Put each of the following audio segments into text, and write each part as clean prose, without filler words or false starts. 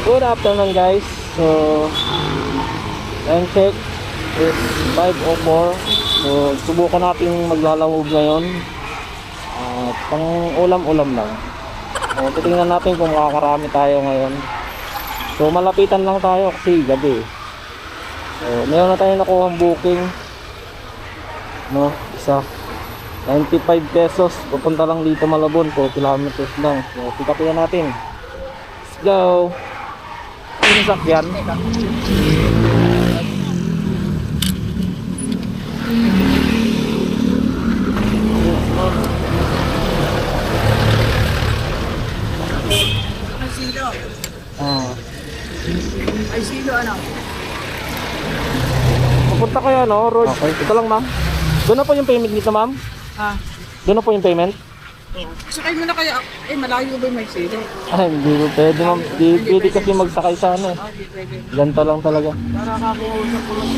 Good afternoon guys. So time check is 5:04. So subukan natin maglalawog ngayon. Pang ulam-ulam lang. So titingnan natin kung makakarami tayo ngayon. So malapitan lang tayo kasi gabi. So mayroon na tayo nakuha booking. No, isa 95 pesos. Pupunta lang dito Malabon, 4 kilometers lang. So pick up natin. Let's go. Yung sakyan. Ay, silo. Ah. Ay, silo, ano? Pupunta kayo no, road. Okay. Ito lang ma'am. Doon na po yung payment dito ma'am. Ha? Doon na po yung payment. Sakay mo na kaya. Eh, malayo ba yung may silo? Ay, hindi po pwede ma'am. Hindi pwede kasi magsakay sa ano. Ah, di pwede. Ganito lang talaga. Para kakausap ko lang.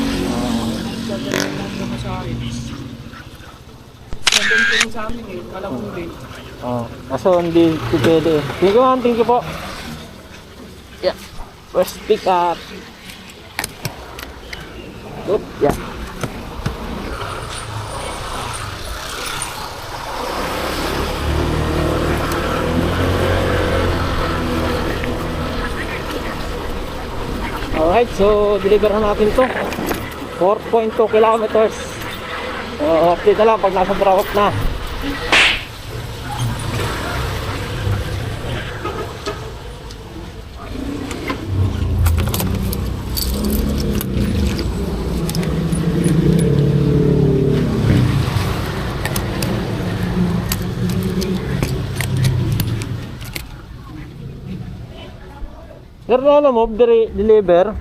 Gagawin lang naman sa akin. Gagawin ko rin sa amin eh. Alam mo rin. Kaso hindi pwede. Thank you ma'am, thank you po. Yeah. First pick up. Oop, yeah. Alright, so deliver na natin to 4.2 kilometers. Update na lang pag nasa drop na. Pero alam mo, deliver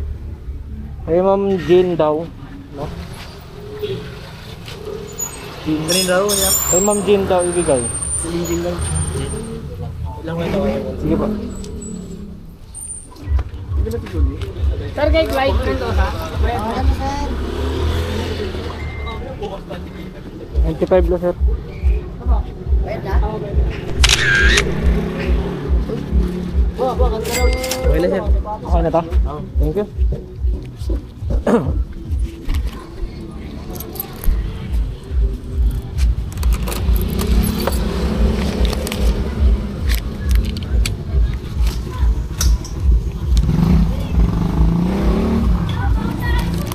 ay Ma'am Jean daw, no? Green daw, ya. Ay Ma'am Jean daw ibigay. Siling lang. Ilang ito. Sige pa. Hindi ba tigul? Sir, kay Clyde rin to, ha? 95 lang sir. Okay na, sir. Okay na to? Thank you.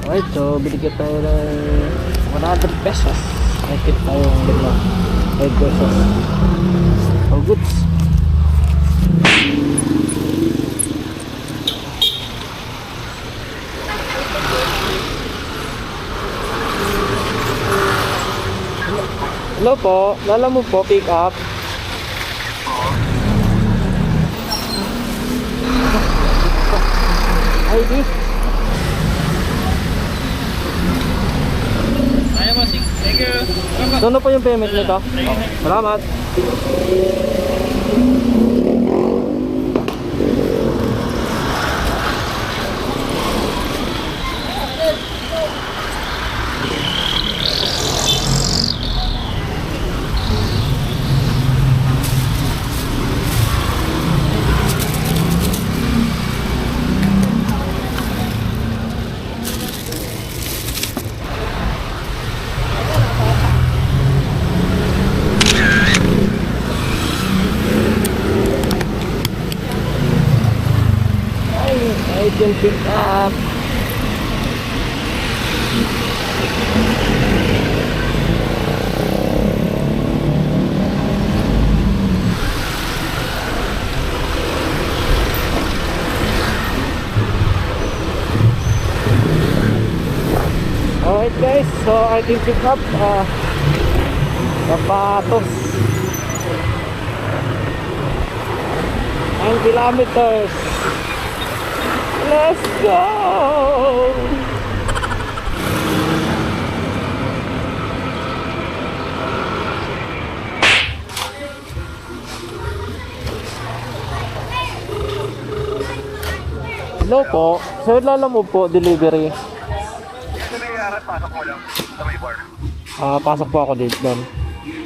Alright, so binigyan tayo ng 100 pesos. Nakit tayo ng ganda. 5 pesos. All goods. Hello po, lala mo po, pick up. ID. Ayaw mo, thank you. Doon na po yung payment nito. Salamat. I can pick up. Alright guys, so I can pick up Sapatos 9 kilometers. Let's go! Hello po. Sir, lala mo po, delivery. Ito na yung pasok mo lang sa may bar. Pasok po ako dito doon.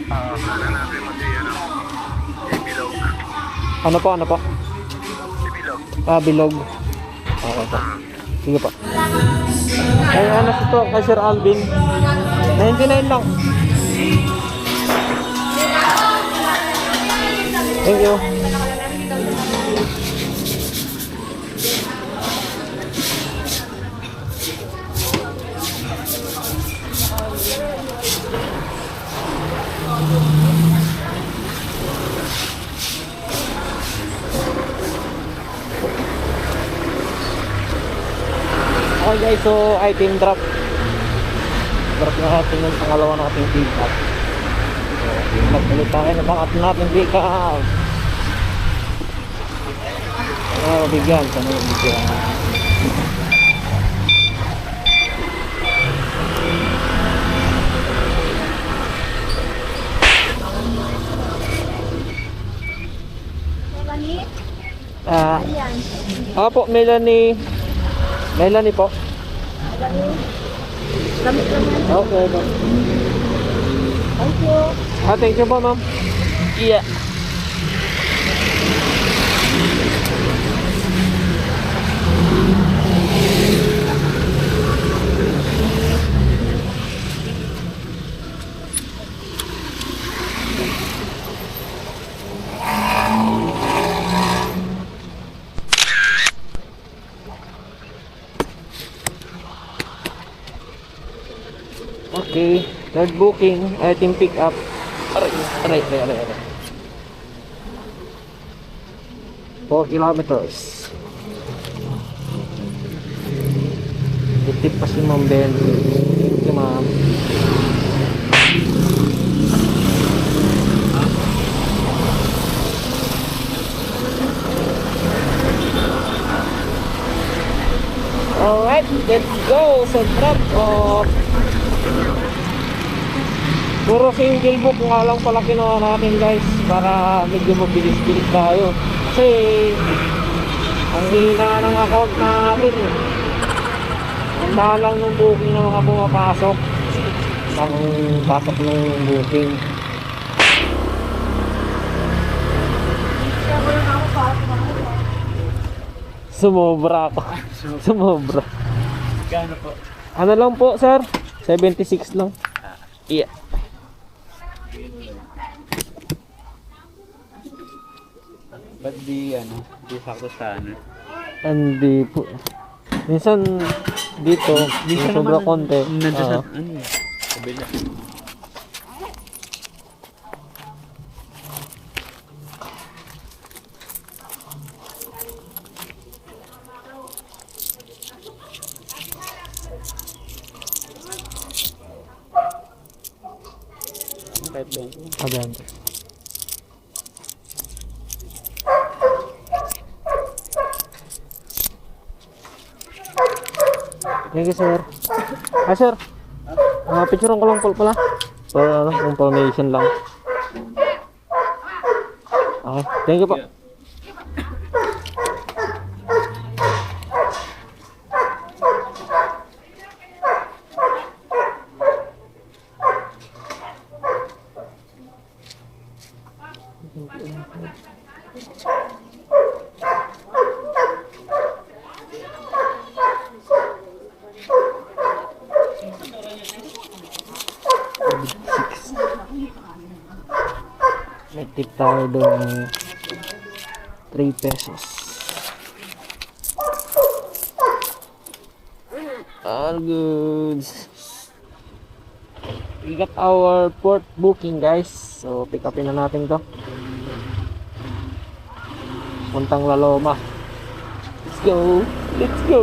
Hanapin mo si Bilog. Ano po, ano po? Si Bilog. bilog. Bilog. Okay po. Sige po. Ay, ano ito kay Sir Alvin? 99 lang. Thank you. Okay guys, so item drop. Drop na natin yung pangalawa nating pick up. So, magpalit tayo na pangatlo natin pick up. Bigyan, sana yung bigyan. Po, Melanie po. Gamit naman. Okay, ma'am. Thank you. Thank you po, ma'am. Yeah. Okay, third booking, item pick up. Aray. 4 kilometers. Itip pa si Ma'am Ben. Thank you, ma'am. Alright, let's go sa drop off. Puro single book nga lang pala kinuha natin guys, para medyo mabilis-bilis tayo. Kasi ang hina ng account natin. Ang dalang ng booking na mga pumapasok. Ang pasok ng booking. Sumobra ako. Sumobra. Gano po? Ano lang po sir? 76 lang. Yeah. Ba't di sakto sa ano? Hindi po. Minsan dito, Minsan sobra naman, konti. Nandiyan sa, Oo. kabila. Kahit doon. Ayan. Thank you, sir. Sir. Picturean ko lang po pala. For information lang. Okay. Thank you po. May tip tayo doon 3 pesos. All goods. We got our port booking guys. So pick upin na natin to. Puntang La Loma. Let's go. Let's go.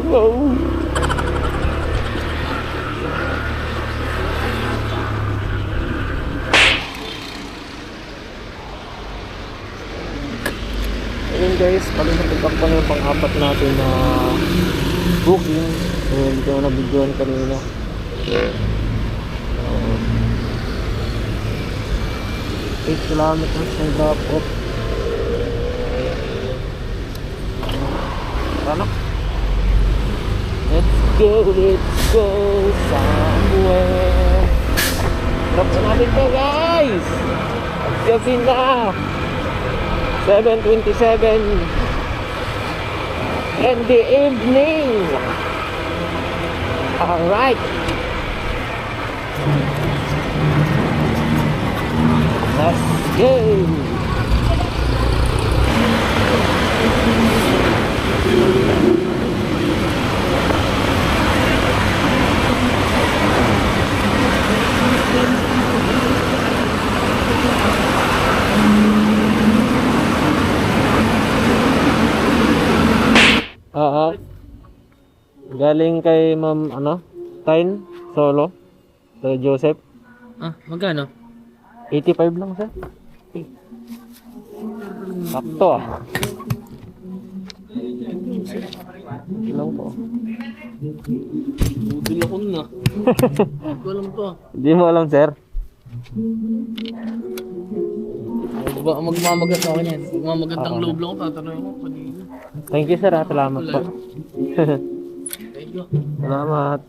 Ayun guys, pag-pick up ko na yung pang-apat natin na booking. So, hindi ko na videoan kanina. 8 kilometers ng drop off. Tara na. Let's go somewhere. Drop na natin to guys. Gabi na. 7:27. in the evening. Alright. Let's go. Galing kay Ma'am Tyne Solo kay Joseph. Magkano? 85 lang sir. Sakto Lang po. Budol ako na. Walang to. Hindi mo alam sir. Magmamagat ako yan. Magmamagat ng loob lang ako. Tatanong ako kanina. Thank you sir salamat po. Thank you. Salamat.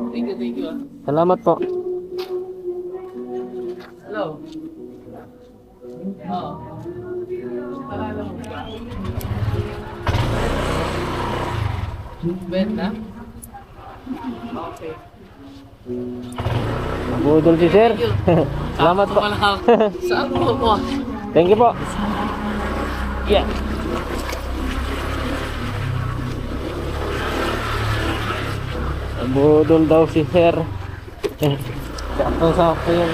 Thank you. Salamat po. Hello. Oo. Palala mo ba? Ben na? Okay. Budol si sir. Salamat po. Saan mo po? Thank you po. Yeah. Budol daw si sir. Sakto yung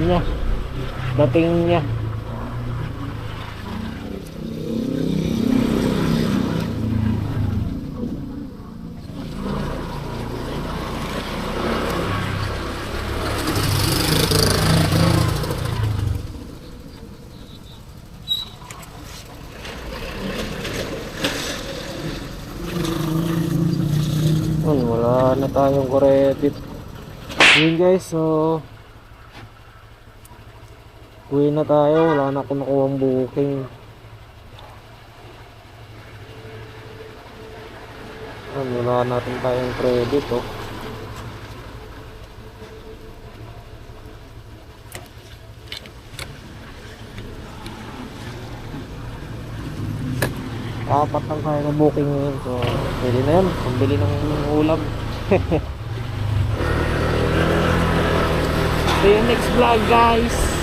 niya. Dating niya. Wala na tayong credit. Yun guys, so uwi na tayo, wala na akong nakuha ang booking. Wala natin tayong credit Apat lang tayo na booking ngayon, so pwede na yan, pambili ng ulam. See you next vlog guys.